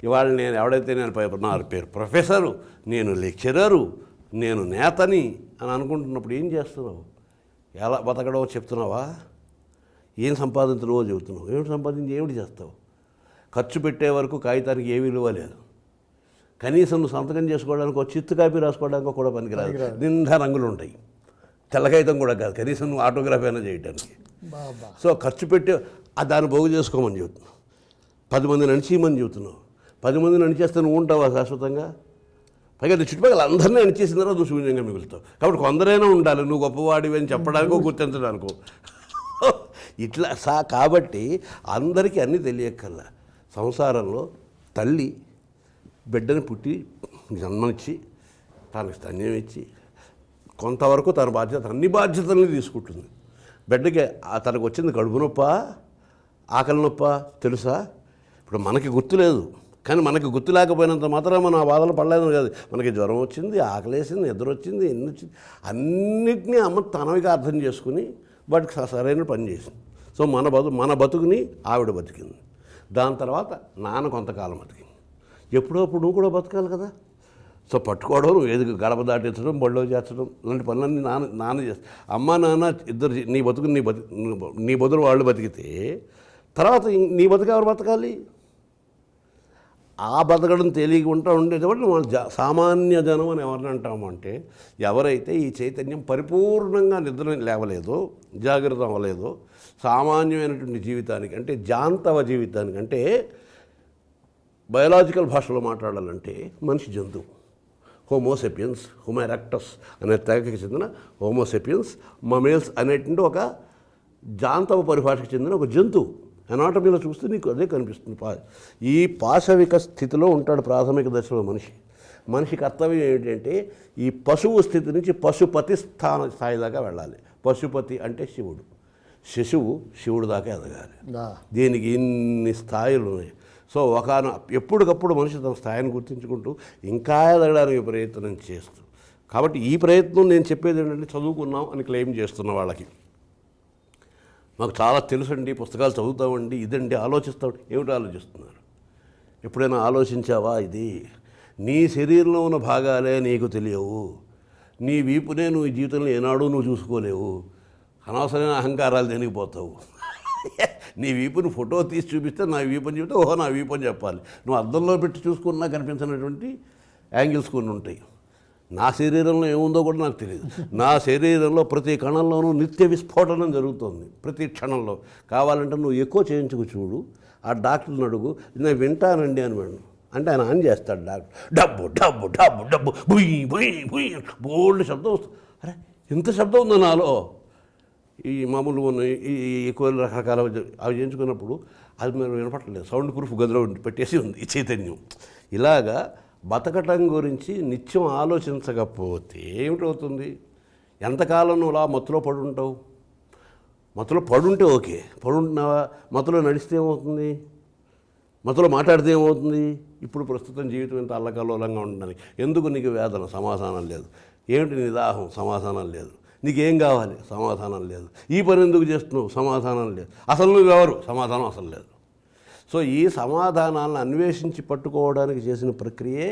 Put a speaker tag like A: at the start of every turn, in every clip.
A: ఇవాళ నేను ఎవడైతే నేను నా పేరు ప్రొఫెసరు, నేను లెక్చరరు, నేను నేతని అని అనుకుంటున్నప్పుడు ఏం చేస్తున్నావు? ఎలా బతకడో చెప్తున్నావా? ఏం సంపాదించడమో చెబుతున్నావు. ఏమిటి సంపాదించి ఏమిటి చేస్తావు? ఖర్చు పెట్టే వరకు కాగితానికి ఏ విలువ లేదు. కనీసం నువ్వు సంతకం చేసుకోవడానికి ఒక చిత్తు కాపీ రాసుకోవడానికి కూడా పనికిరాదు. నిండా రంగులు ఉంటాయి. తెల్ల కాగితం కూడా కాదు, కనీసం నువ్వు ఆటోగ్రాఫీ అయినా చేయడానికి. సో ఖర్చు పెట్టి దాన్ని బాగు చేసుకోమని చెబుతున్నావు. 10 మందిని అణిచేయమని చెబుతున్నావు. 10 మందిని అణిచేస్తే నువ్వు ఉంటావా శాశ్వతంగా? పైగా చుట్టుపక్కల అందరినీ అణిచేసిన తర్వాత నువ్వు శూన్యంగా మిగులుతావు. కాబట్టి కొందరైనా ఉండాలి నువ్వు గొప్పవాడివి అని చెప్పడానికో గుర్తించడానికో. ఇట్లా కాబట్టి అందరికీ అన్నీ తెలియక్కల్లా. సంసారంలో తల్లి బిడ్డని పుట్టి జన్మనిచ్చి తనకి స్తన్యం ఇచ్చి కొంతవరకు తన బాధ్యత అన్ని బాధ్యతల్ని తీసుకుంటుంది. బిడ్డకి తనకు వచ్చింది కడుపు నొప్ప, ఆకలి నొప్ప తెలుసా? ఇప్పుడు మనకి గుర్తులేదు, కానీ మనకి గుర్తు లేకపోయినంత మాత్రం మనం ఆ బాధలు పడలేదు కాదు. మనకి జ్వరం వచ్చింది, ఆకలేసింది, నిద్ర వచ్చింది, ఎన్ని వచ్చింది, అన్నిటినీ అమ్మ తనవిగా అర్థం చేసుకుని వాటికి సరైన పని చేసింది. సో మన బతుకుని ఆవిడ బతికింది. దాని తర్వాత నాన్న కొంతకాలం బతికింది. ఎప్పుడప్పుడు నువ్వు కూడా బతకాలి కదా. సో పట్టుకోవడం, నువ్వు ఏది గడప దాటించడం, బళ్ళో చేర్చడం, ఇలాంటి పనులన్నీ నాన్న చేస్తాడు. అమ్మ నాన్న ఇద్దరు నీ బతుకు నీ బతులు వాళ్ళు బతికితే తర్వాత నీ బతుకు ఎవరు బతకాలి? ఆ బతకడం తెలియకుండా ఉండేటప్పుడు మనం సామాన్య జనం అని ఎవరిని అంటాము అంటే, ఎవరైతే ఈ చైతన్యం పరిపూర్ణంగా నిద్ర లేవలేదో, జాగ్రత్త అవ్వలేదో, సామాన్యమైనటువంటి జీవితానికి అంటే జాంతవ జీవితానికి, అంటే బయలాజికల్ భాషలో మాట్లాడాలంటే మనిషి జంతువు. హోమోసెపియన్స్, హోమోరెక్టస్ అనే తెగకి చెందిన హోమోసెపియన్స్, మమేల్స్ అనేటువంటి ఒక జాంతవ పరిభాషకు చెందిన ఒక జంతువు. ఎనాటమీలో చూస్తే నీకు అదే కనిపిస్తుంది. ఈ పాశవిక స్థితిలో ఉంటాడు ప్రాథమిక దశలో మనిషి కర్తవ్యం ఏంటంటే ఈ పశువు స్థితి నుంచి పశుపతి స్థాయి దాకా వెళ్ళాలి. పశుపతి అంటే శివుడు, శిశువు శివుడు దాకా ఎదగాలి. దీనికి ఇన్ని స్థాయిలు ఉన్నాయి. సో ఎప్పటికప్పుడు మనిషి తన స్థాయిని గుర్తించుకుంటూ ఇంకా ఎదగడానికి ప్రయత్నం చేస్తూ, కాబట్టి ఈ ప్రయత్నం నేను చెప్పేది ఏంటంటే చదువుకున్నాం అని క్లెయిమ్ చేస్తున్న వాళ్ళకి, మాకు చాలా తెలుసండి, పుస్తకాలు చదువుతామండి, ఇదండి ఆలోచిస్తామండి. ఏమిటి ఆలోచిస్తున్నారు? ఎప్పుడైనా ఆలోచించావా? ఇది నీ శరీరంలో ఉన్న భాగాలే నీకు తెలియవు. నీ వీపునే నువ్వు ఈ జీవితంలో ఏనాడు నువ్వు చూసుకోలేవు. అనవసరమైన అహంకారాలు దేనికిపోతావు. నీ వీపుని ఫోటో తీసి చూపిస్తే నా వీపు అని చెప్తే ఓహో నా వీపు అని చెప్పాలి. నువ్వు అద్దంలో పెట్టి చూసుకున్నా కనిపించినటువంటి యాంగిల్స్ కొన్ని ఉంటాయి. నా శరీరంలో ఏముందో కూడా నాకు తెలియదు. నా శరీరంలో ప్రతి కణంలోనూ నిత్య విస్ఫోటనం జరుగుతుంది ప్రతి క్షణంలో. కావాలంటే నువ్వు ఎక్కువ చేయించుకు చూడు, ఆ డాక్టర్ని అడుగు, నేను వింటానండి అని వాడు అంటే ఆయన ఆన్ చేస్తాడు డాక్టర్. డబ్బు డబ్బు డబ్బు డబ్బు బుయ్యి బుయ్యి బుయ్యి బోల్డ్ శబ్దం వస్తుంది. అరే ఇంత శబ్దం ఉందో నాలో. ఈ మామూలు ఈ ఎక్కువ రకరకాల అవి చేయించుకున్నప్పుడు అది మీరు వినపట్టలేదు. సౌండ్ ప్రూఫ్ గదిలో పెట్టేసి ఉంది ఈ చైతన్యం. ఇలాగా బతకటం గురించి నిత్యం ఆలోచించకపోతే ఏమిటవుతుంది? ఎంతకాలం నువ్వు అలా మత్తులో పడుంటావు? మత్తులో పడుంటే ఓకే, పడుంటున్నావా? మత్తులో నడిస్తే ఏమవుతుంది? మత్తులో మాట్లాడితే ఏమవుతుంది? ఇప్పుడు ప్రస్తుతం జీవితం ఎంత అల్లకల్లోలంగా ఉండడానికి ఎందుకు? నీకు వేదన, సమాధానం లేదు. ఏమిటి నీ దాహం? సమాధానం లేదు. నీకేం కావాలి? సమాధానం లేదు. ఈ పని ఎందుకు చేస్తున్నావు? సమాధానం లేదు. అసలు నువ్వెవరు? సమాధానం అసలు లేదు. సో ఈ సమాధానాలను అన్వేషించి పట్టుకోవడానికి చేసిన ప్రక్రియే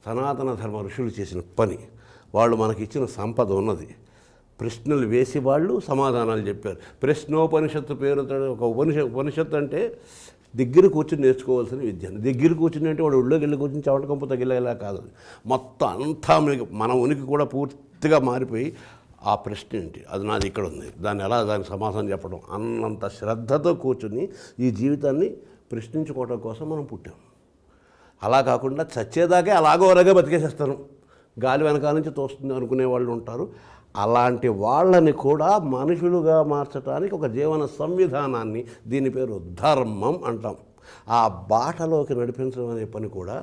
A: సనాతన ధర్మ ఋషులు చేసిన పని. వాళ్ళు మనకి ఇచ్చిన సంపద ఉన్నది. ప్రశ్నలు వేసి వాళ్ళు సమాధానాలు చెప్పారు. ప్రశ్నోపనిషత్తు పేరుతో ఒక ఉపనిషత్తు అంటే దగ్గర కూర్చొని నేర్చుకోవాల్సిన విద్య. దగ్గర కూర్చుని అంటే వాడు ఒళ్ళోకి వెళ్ళి కూర్చొని చవటకంపు తగిలేలా కాదు. మొత్తం అంతా మన ఉనికి కూడా పూర్తిగా మారిపోయి ఆ ప్రశ్న ఏంటి, అది నాది ఇక్కడ ఉంది, దానికి సమాధానం చెప్పడం అన్నంత శ్రద్ధతో కూర్చుని ఈ జీవితాన్ని ప్రశ్నించుకోవడం కోసం మనం పుట్టాం. అలా కాకుండా చచ్చేదాకే అలాగే బతికేసేస్తాను, గాలి వెనకాల నుంచి తోస్తుంది అనుకునే వాళ్ళు ఉంటారు. అలాంటి వాళ్ళని కూడా మనుషులుగా మార్చడానికి ఒక జీవన సంవిధానాన్ని, దీని పేరు ధర్మం అంటాం, ఆ బాటలోకి నడిపించడం అనే పని కూడా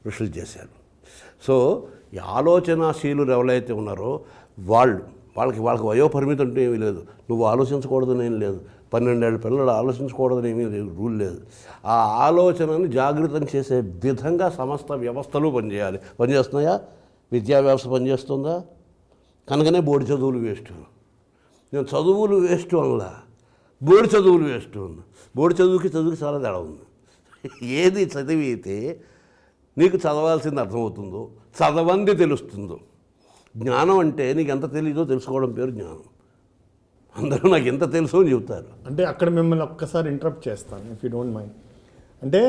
A: ఋషులు చేశారు. సో ఈ ఆలోచనాశీలులు ఎవరైతే ఉన్నారో వాళ్ళకి వయోపరిమితి అంటూ ఏమీ లేదు. నువ్వు ఆలోచించకూడదని ఏం లేదు. 12 ఏళ్ళ పిల్లలు ఆలోచించకూడదని ఏమీ రూల్ లేదు. ఆ ఆలోచనని జాగృతం చేసే విధంగా సమస్త వ్యవస్థలు పనిచేయాలి. పనిచేస్తున్నాయా? విద్యా వ్యవస్థ పనిచేస్తుందా? కనుకనే బోర్డు చదువులు వేస్ట్. నేను చదువులు వేస్ట్ అనలా, బోర్డు చదువులు వేస్ట్ ఉన్నా. బోర్డు చదువుకి చాలా తేడా ఉంది. ఏది చదివితే నీకు చదవాల్సింది అర్థమవుతుందో, చదవంది తెలుస్తుందో. జ్ఞానం అంటే నీకు ఎంత తెలీదో తెలుసుకోవడం పేరు జ్ఞానం. అందరూ నాకు ఎంత తెలుసు అని చెబుతారు.
B: అంటే అక్కడ మిమ్మల్ని ఒక్కసారి ఇంటరప్ట్ చేస్తాను, ఇఫ్ యూ డోంట్ మైండ్. అంటే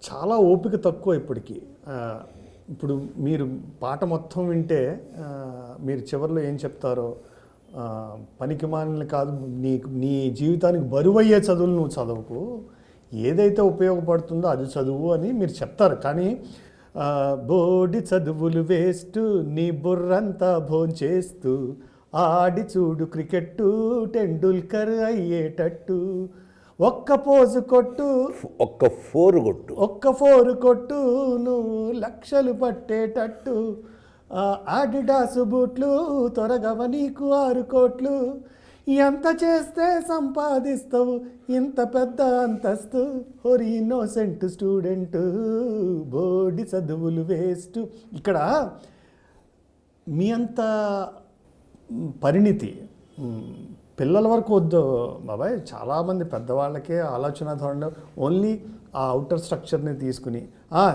B: చాలా ఓపిక తక్కువ ఇప్పటికీ. ఇప్పుడు మీరు పాట మొత్తం వింటే మీరు చివరిలో ఏం చెప్తారో, పనికి మాలిన కాదు, నీ జీవితానికి బరువయ్యే చదువులు నువ్వు చదవకు, ఏదైతే ఉపయోగపడుతుందో అది చదువు అని మీరు చెప్తారు. కానీ బోడి చదువులు వేస్ట్, నీ బుర్రంతా భోంచేస్తూ ఆడి చూడు క్రికెట్టు, టెండూల్కర్ అయ్యేటట్టు, ఒక్క పోజు కొట్టు,
A: ఒక్క ఫోరు కొట్టు
B: నువ్వు లక్షలు పట్టేటట్టు, ఆడిడాసు బూట్లు త్వరగవ నీకు 6 కోట్లు, ఎంత చేస్తే సంపాదిస్తావు ఇంత పెద్ద అంతస్తు, ఓరి ఇన్నోసెంట్ స్టూడెంట్, బోడి చదువులు వేస్ట్. ఇక్కడ మీ అంత పరిణితి పిల్లల వరకు వద్దు బాబాయ్. చాలామంది పెద్దవాళ్ళకే ఆలోచన ధోరణి ఓన్లీ ఆ అవుటర్ స్ట్రక్చర్ని తీసుకుని,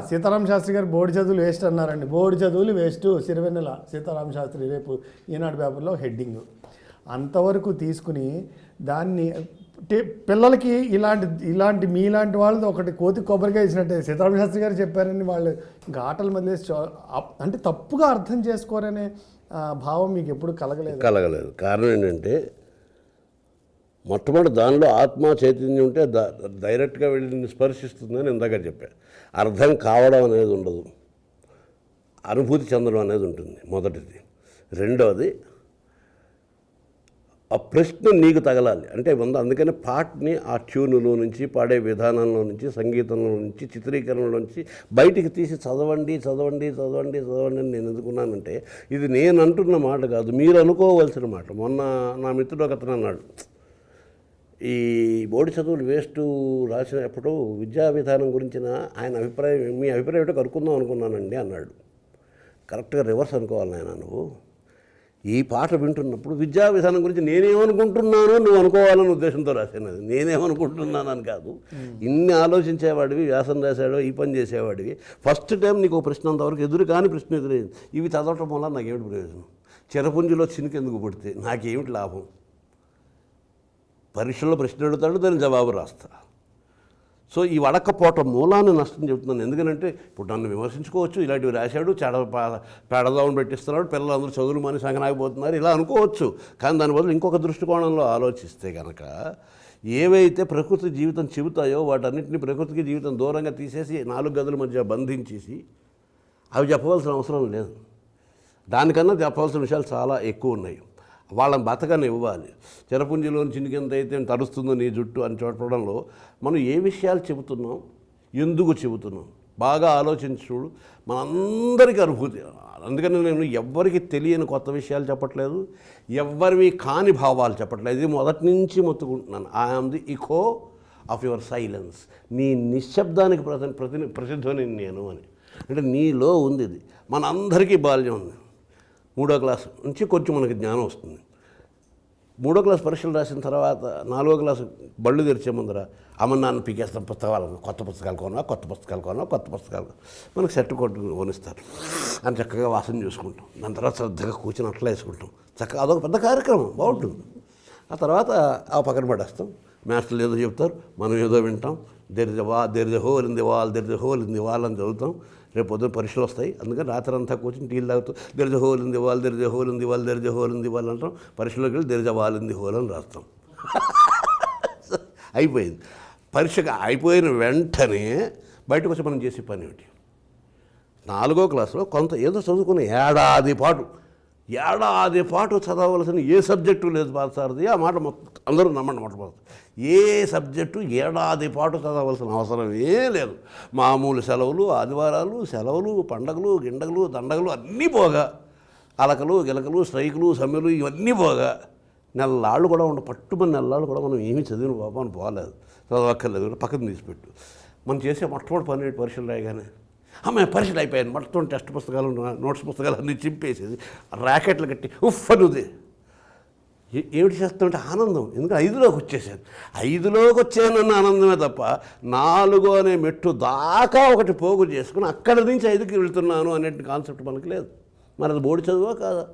B: సీతారామ శాస్త్రి గారు బోర్డు చదువులు వేస్ట్ అన్నారండి, బోర్డు చదువులు వేస్ట్, సిరివెన్నెల సీతారామ శాస్త్రి రేపు ఈనాడు పేపర్లో హెడ్డింగ్, అంతవరకు తీసుకుని దాన్ని పిల్లలకి ఇలాంటి మీలాంటి వాళ్ళది ఒకటి కోతి కొబ్బరిగా ఇచ్చినట్టే సీతారామ శాస్త్రి గారు చెప్పారని వాళ్ళు ఇంకా ఆటల మధ్య అంటే తప్పుగా అర్థం చేసుకోరనే భావం మీకు ఎప్పుడు కలగలేదు.
A: కారణం ఏంటంటే మొట్టమొదటి దానిలో ఆత్మ చైతన్యం ఉంటే డైరెక్ట్గా వెళ్ళి స్పర్శిస్తుందని ఇందాక చెప్పాను. అర్థం కావడం అనేది ఉండదు, అనుభూతి చెందడం అనేది ఉంటుంది మొదటిది. రెండవది ఆ ప్రశ్న నీకు తగలాలి అంటే అందుకని పాటని ఆ ట్యూన్లో నుంచి, పాడే విధానంలో నుంచి, సంగీతంలో నుంచి, చిత్రీకరణలో నుంచి బయటికి తీసి చదవండి అని నేను ఎందుకున్నానంటే ఇది నేను అంటున్న మాట కాదు, మీరు అనుకోవాల్సిన మాట. మొన్న నా మిత్రుడు ఒకతను అన్నాడు, ఈ బోర్డు చదువులు వేస్ట్ రాసినప్పుడు విద్యా విధానం గురించిన ఆయన అభిప్రాయం, మీ అభిప్రాయం ఏంటో కనుక్కుందాం అనుకున్నానండి అన్నాడు. కరెక్ట్గా రివర్స్ అనుకోవాలి నాయన, నువ్వు ఈ పాట వింటున్నప్పుడు విద్యా విధానం గురించి నేనేమనుకుంటున్నానో నువ్వు అనుకోవాలని ఉద్దేశంతో రాసినది, నేనేమనుకుంటున్నానని కాదు. ఇన్ని ఆలోచించేవాడివి, వ్యాసం రాసాడో ఈ పని చేసేవాడివి, ఫస్ట్ టైం నీకు ఒక ప్రశ్న అంతవరకు ఎదురు కాని ప్రశ్న ఎదురైంది, ఇవి చదవటం వల్ల నాకేమిటి ప్రయోజనం? చిరపుంజిలో చినుకెందుకు పుడితే నాకేమిటి లాభం? పరీక్షల్లో ప్రశ్న అడుగుతాడు, దానికి జవాబు రాస్తా. సో ఈ వడకపోవటం మూలాన్ని నష్టం చెబుతున్నాను. ఎందుకంటే ఇప్పుడు నన్ను విమర్శించుకోవచ్చు, ఇలాంటివి రాశాడు, పేడదావును పెట్టిస్తున్నాడు, పిల్లలందరూ చదువులు మాని సంగనాగిపోతున్నారు ఇలా అనుకోవచ్చు. కానీ దాని బదులు ఇంకొక దృష్టికోణంలో ఆలోచిస్తే కనుక ఏవైతే ప్రకృతి జీవితం చెబుతాయో వాటన్నింటినీ ప్రకృతికి జీవితం దూరంగా తీసేసి 4 గదుల మధ్య బంధించేసి అవి చెప్పవలసిన అవసరం లేదు. దానికన్నా చెప్పవలసిన విషయాలు చాలా ఎక్కువ ఉన్నాయి. వాళ్ళని బతకని ఇవ్వాలి. చిరపుంజిలోని చినికెంత అయితే తడుస్తుందో నీ జుట్టు అని చూడడంలో మనం ఏ విషయాలు చెబుతున్నాం, ఎందుకు చెబుతున్నాం బాగా ఆలోచించి చూడు. మనందరికీ అనుభూతి. అందుకని నేను ఎవ్వరికి తెలియని కొత్త విషయాలు చెప్పట్లేదు, ఎవ్వరివి కాని భావాలు చెప్పట్లేదు. ఇది మొదటి నుంచి మొత్తుకుంటున్నాను. I am the echo of your silence. నీ నిశ్శబ్దానికి ప్రసిద్ధని నేను అని. అంటే నీలో ఉంది ఇది. మనందరికీ బాల్యం ఉంది. 3వ క్లాసు నుంచి కొంచెం మనకి జ్ఞానం వస్తుంది. 3వ క్లాస్ పరీక్షలు రాసిన తర్వాత 4వ క్లాసు బళ్ళు తెరిచే ముందర అమ్మ నాన్న పీకేస్తాం పుస్తకాలను, కొత్త పుస్తకాలు మనకు సెట్ కొనిస్తారు అని చక్కగా వాసన చూసుకుంటాం. దాని తర్వాత శ్రద్ధగా కూర్చొని అట్లా వేసుకుంటాం. చక్కగా అదొక పెద్ద కార్యక్రమం, బాగుంటుంది. ఆ తర్వాత ఆ పక్కన పడేస్తాం. మ్యాథ్స్లో ఏదో చెప్తారు, మనం ఏదో వింటాం. There is a whole in the wall అని చదువుతాం. రేపు పొద్దున్న పరీక్షలు వస్తాయి, అందుకని రాత్రి అంతా కూర్చొని టీలు తాగుతూ there is a whole in the wall అంటాం. పరీక్షలోకి వెళ్ళి there is a wall in the whole అని రాస్తాం. అయిపోయింది. పరీక్షగా అయిపోయిన వెంటనే బయటకు వచ్చి మనం చేసే పని ఏమిటి? 4వ క్లాసులో కొంత ఏదో చదువుకుని ఏడాది పాటు చదవలసిన ఏ సబ్జెక్టు లేదు పాఠశాలది. ఆ మాట అందరూ నమ్మండి. మొట్టమొదటి ఏ సబ్జెక్టు ఏడాది పాటు చదవలసిన అవసరం లేదు. మామూలు సెలవులు, ఆదివారాలు సెలవులు, పండగలు, గిండగలు, దండగలు అన్నీ పోగా, అలకలు గిలకలు, స్ట్రైకులు, సమ్మెలు ఇవన్నీ పోగా నెలలాళ్ళు కూడా పట్టుమని నెలలాళ్ళు కూడా మనం ఏమీ చదివిన బాబు అని పోలేదు, చదవక్కర్లేదు, పక్కన తీసిపెట్టు. మనం చేసే మొట్టమొదటి పని పరీక్షలు రాయగానే అమ్మాయి పరీక్షలు అయిపోయాను, మొత్తం టెస్ట్ పుస్తకాలు, నోట్స్ పుస్తకాలు అన్నీ చింపేసేది, ర్యాకెట్లు కట్టి ఉఫ్ అనుది. ఏమిటి చేస్తామంటే ఆనందం. ఎందుకంటే 5లోకి వచ్చేసాను. 5లోకి వచ్చానన్న ఆనందమే తప్ప 4 అనే మెట్టు దాకా ఒకటి పోగు చేసుకుని అక్కడి నుంచి 5కి వెళ్తున్నాను అనే కాన్సెప్ట్ మనకు లేదు. మరి అది బోర్డు చదువా కాదా?